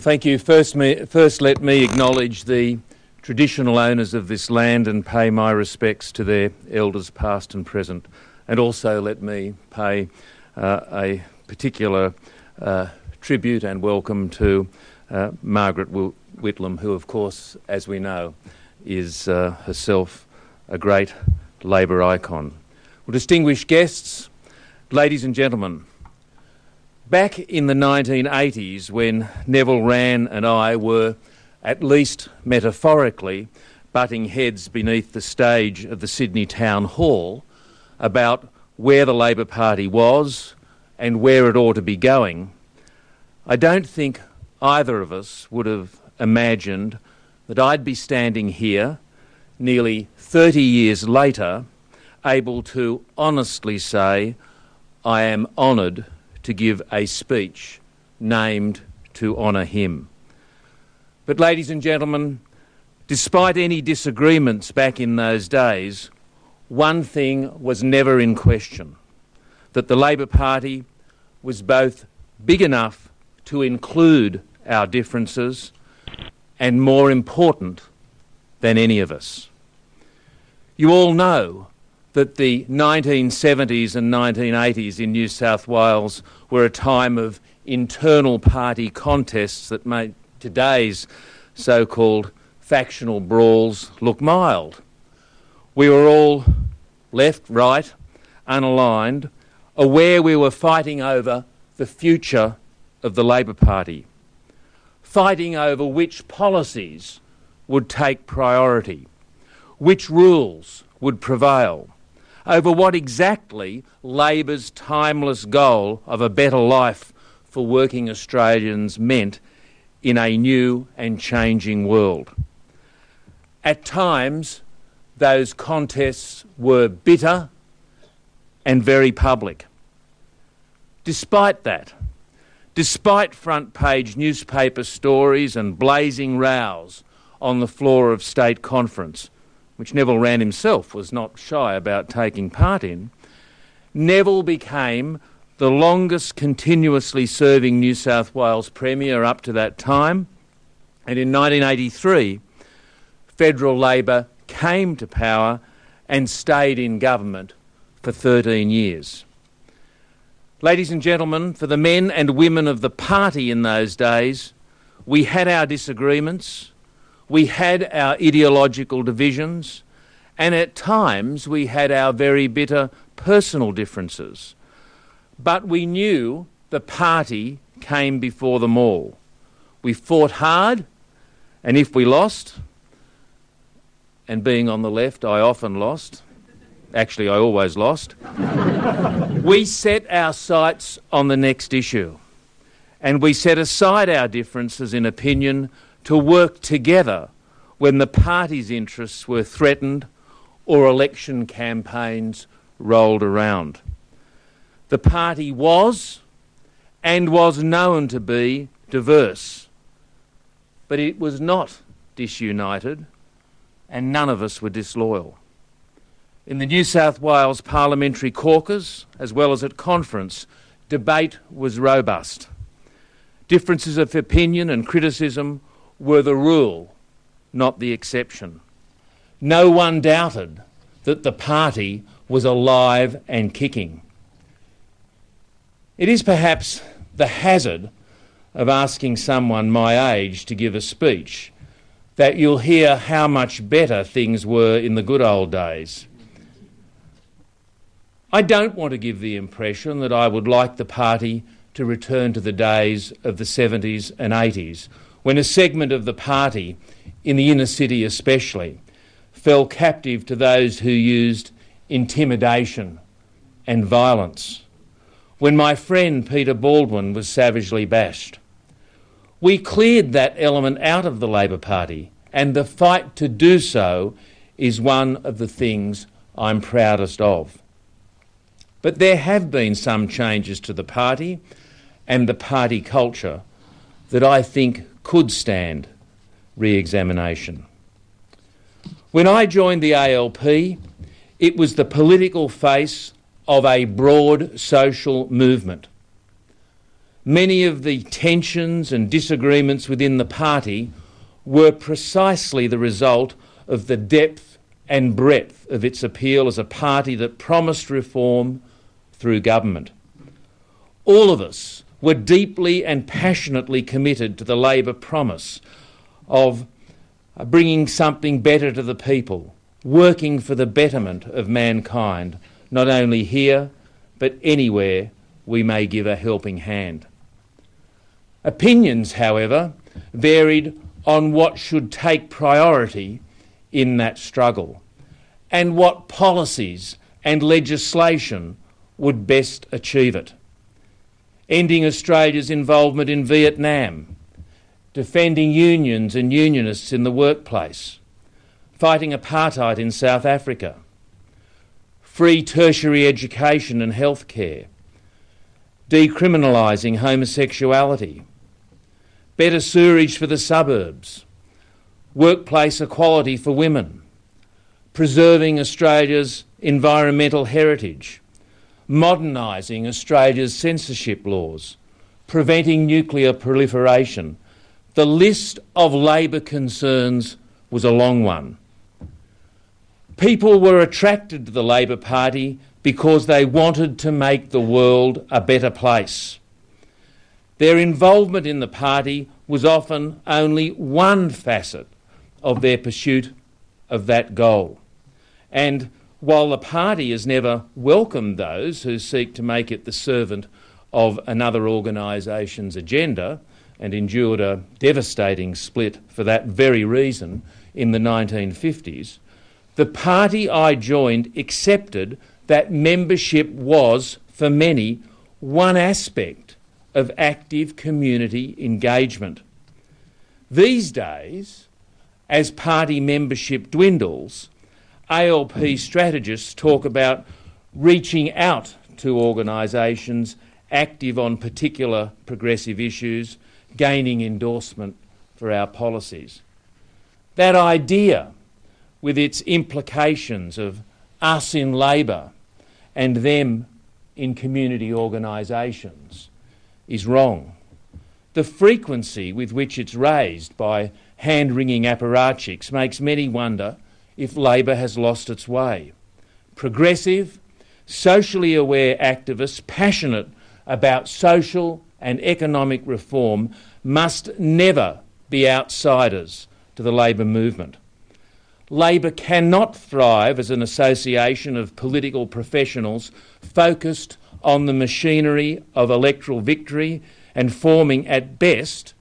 Thank you. First, let me acknowledge the traditional owners of this land and pay my respects to their elders past and present. And also let me pay a particular tribute and welcome to Margaret Whitlam, who, of course, as we know, is herself a great Labor icon. Well, distinguished guests, ladies and gentlemen, back in the 1980s, when Neville Wran and I were, at least metaphorically, butting heads beneath the stage of the Sydney Town Hall about where the Labor Party was and where it ought to be going, I don't think either of us would have imagined that I'd be standing here nearly 30 years later, able to honestly say I am honoured to give a speech named to honour him. But ladies and gentlemen, despite any disagreements back in those days, one thing was never in question, that the Labor Party was both big enough to include our differences and more important than any of us. You all know that the 1970s and 1980s in New South Wales were a time of internal party contests that made today's so-called factional brawls look mild. We were all left, right, unaligned, aware we were fighting over the future of the Labor Party, fighting over which policies would take priority, which rules would prevail, over what exactly Labor's timeless goal of a better life for working Australians meant in a new and changing world. At times, those contests were bitter and very public. Despite that, despite front-page newspaper stories and blazing rows on the floor of State Conference, which Neville Wran himself was not shy about taking part in, Neville became the longest continuously serving New South Wales Premier up to that time, and in 1983, federal Labor came to power and stayed in government for 13 years. Ladies and gentlemen, for the men and women of the party in those days, we had our disagreements, we had our ideological divisions, and at times we had our very bitter personal differences. But we knew the party came before them all. We fought hard, and if we lost, and being on the left, I often lost. Actually, I always lost. We set our sights on the next issue, and we set aside our differences in opinion to work together when the party's interests were threatened or election campaigns rolled around. The party was and was known to be diverse, but it was not disunited, and none of us were disloyal. In the New South Wales Parliamentary Caucus, as well as at conference, debate was robust. Differences of opinion and criticism were the rule, not the exception. No one doubted that the party was alive and kicking. It is perhaps the hazard of asking someone my age to give a speech that you'll hear how much better things were in the good old days. I don't want to give the impression that I would like the party to return to the days of the 70s and 80s, when a segment of the party, in the inner city especially, fell captive to those who used intimidation and violence, when my friend Peter Baldwin was savagely bashed. We cleared that element out of the Labor Party, and the fight to do so is one of the things I'm proudest of. But there have been some changes to the party and the party culture that I think could stand re-examination. When I joined the ALP, it was the political face of a broad social movement. Many of the tensions and disagreements within the party were precisely the result of the depth and breadth of its appeal as a party that promised reform through government. All of us were deeply and passionately committed to the Labor promise of bringing something better to the people, working for the betterment of mankind, not only here but anywhere we may give a helping hand. Opinions, however, varied on what should take priority in that struggle and what policies and legislation would best achieve it. Ending Australia's involvement in Vietnam, defending unions and unionists in the workplace, fighting apartheid in South Africa, free tertiary education and healthcare, decriminalising homosexuality, better sewerage for the suburbs, workplace equality for women, preserving Australia's environmental heritage, modernising Australia's censorship laws, preventing nuclear proliferation. The list of Labor concerns was a long one. People were attracted to the Labor Party because they wanted to make the world a better place. Their involvement in the party was often only one facet of their pursuit of that goal. And while the party has never welcomed those who seek to make it the servant of another organisation's agenda and endured a devastating split for that very reason in the 1950s, the party I joined accepted that membership was, for many, one aspect of active community engagement. These days, as party membership dwindles, ALP strategists talk about reaching out to organisations active on particular progressive issues, gaining endorsement for our policies. That idea, with its implications of us in Labor and them in community organisations, is wrong. The frequency with which it's raised by hand-wringing apparatchiks makes many wonder if Labor has lost its way. Progressive, socially aware activists passionate about social and economic reform must never be outsiders to the Labor movement. Labor cannot thrive as an association of political professionals focused on the machinery of electoral victory and forming, at best,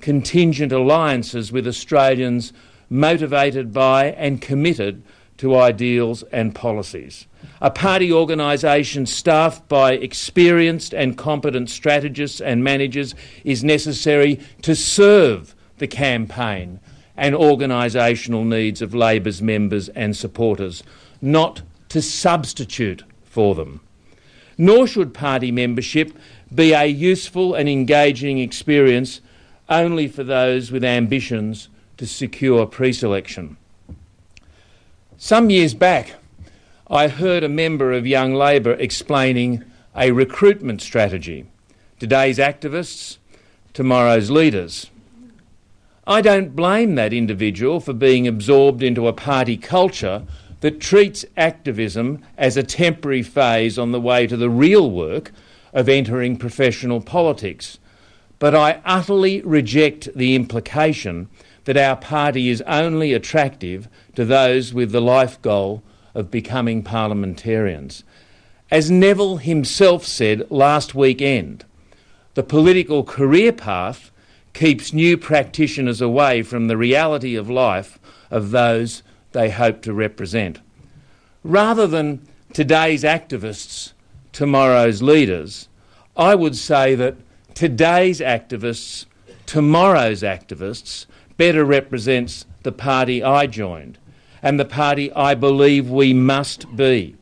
contingent alliances with Australians motivated by and committed to ideals and policies. A party organisation staffed by experienced and competent strategists and managers is necessary to serve the campaign and organisational needs of Labor's members and supporters, not to substitute for them. Nor should party membership be a useful and engaging experience only for those with ambitions to secure pre-selection. Some years back, I heard a member of Young Labor explaining a recruitment strategy. Today's activists, tomorrow's leaders. I don't blame that individual for being absorbed into a party culture that treats activism as a temporary phase on the way to the real work of entering professional politics. But I utterly reject the implication that our party is only attractive to those with the life goal of becoming parliamentarians. As Neville himself said last weekend, the political career path keeps new practitioners away from the reality of life of those they hope to represent. Rather than today's activists, tomorrow's leaders, I would say that today's activists, tomorrow's activists, better represents the party I joined and the party I believe we must be.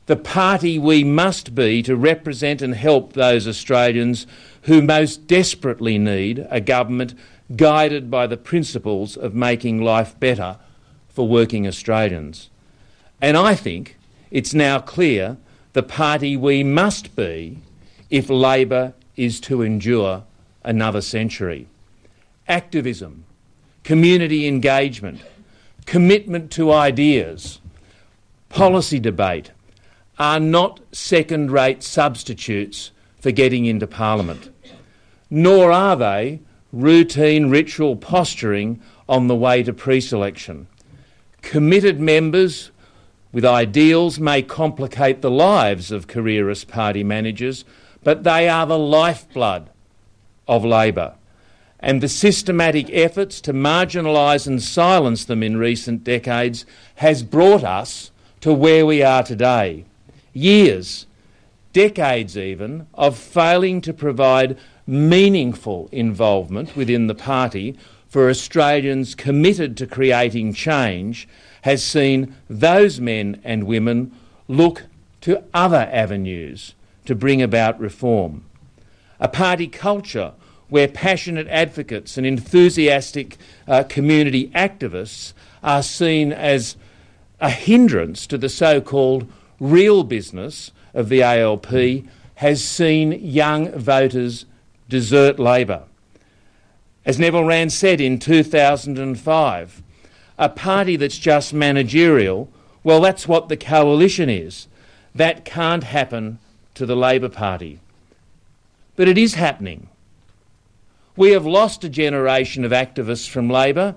The party we must be to represent and help those Australians who most desperately need a government guided by the principles of making life better for working Australians. And I think it's now clear the party we must be if Labor is to endure another century. Activism, community engagement, commitment to ideas, policy debate are not second-rate substitutes for getting into Parliament, nor are they routine ritual posturing on the way to pre-selection. Committed members with ideals may complicate the lives of careerist party managers, but they are the lifeblood of Labor. And the systematic efforts to marginalise and silence them in recent decades has brought us to where we are today. Years, decades even, of failing to provide meaningful involvement within the party for Australians committed to creating change has seen those men and women look to other avenues to bring about reform. A party culture where passionate advocates and enthusiastic community activists are seen as a hindrance to the so-called real business of the ALP has seen young voters desert Labor. As Neville Wran said in 2005, a party that's just managerial, well, that's what the coalition is. That can't happen to the Labor Party. But it is happening. We have lost a generation of activists from Labor,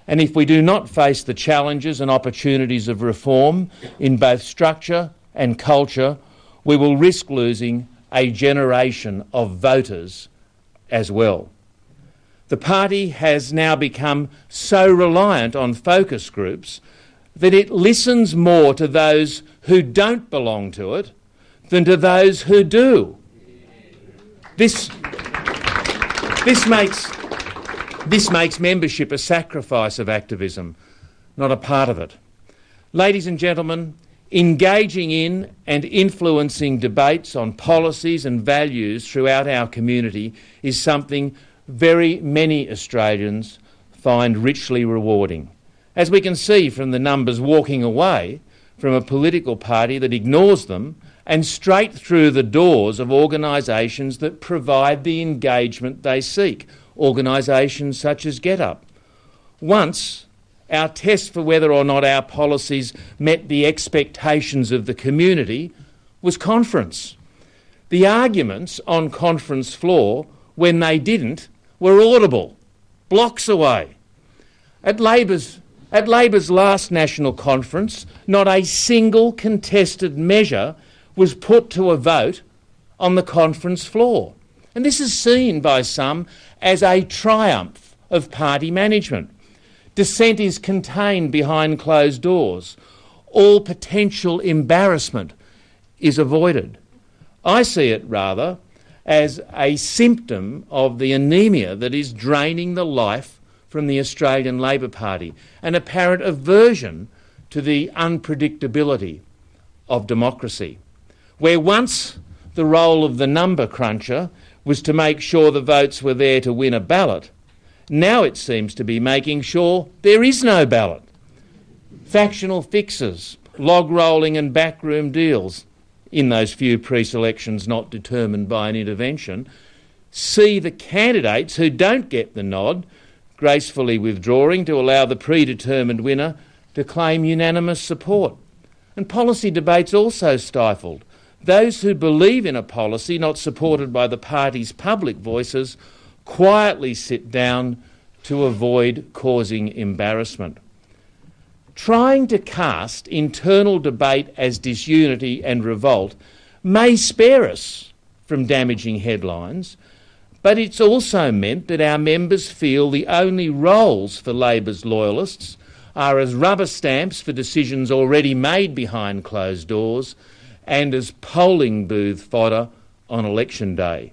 and if we do not face the challenges and opportunities of reform in both structure and culture, we will risk losing a generation of voters as well. The party has now become so reliant on focus groups that it listens more to those who don't belong to it than to those who do. This makes membership a sacrifice of activism, not a part of it. Ladies and gentlemen, engaging in and influencing debates on policies and values throughout our community is something very many Australians find richly rewarding. As we can see from the numbers walking away from a political party that ignores them and straight through the doors of organisations that provide the engagement they seek, organisations such as GetUp. Once, our test for whether or not our policies met the expectations of the community was conference. The arguments on conference floor, when they didn't, were audible, blocks away. At Labor's last national conference, not a single contested measure was put to a vote on the conference floor. And this is seen by some as a triumph of party management. Dissent is contained behind closed doors. All potential embarrassment is avoided. I see it rather as a symptom of the anaemia that is draining the life from the Australian Labor Party, an apparent aversion to the unpredictability of democracy. Where once the role of the number cruncher was to make sure the votes were there to win a ballot, now it seems to be making sure there is no ballot. Factional fixes, log rolling and backroom deals in those few pre-selections not determined by an intervention see the candidates who don't get the nod gracefully withdrawing to allow the predetermined winner to claim unanimous support. And policy debates also stifled. Those who believe in a policy not supported by the party's public voices quietly sit down to avoid causing embarrassment. Trying to cast internal debate as disunity and revolt may spare us from damaging headlines, but it's also meant that our members feel the only roles for Labor's loyalists are as rubber stamps for decisions already made behind closed doors and as polling booth fodder on election day.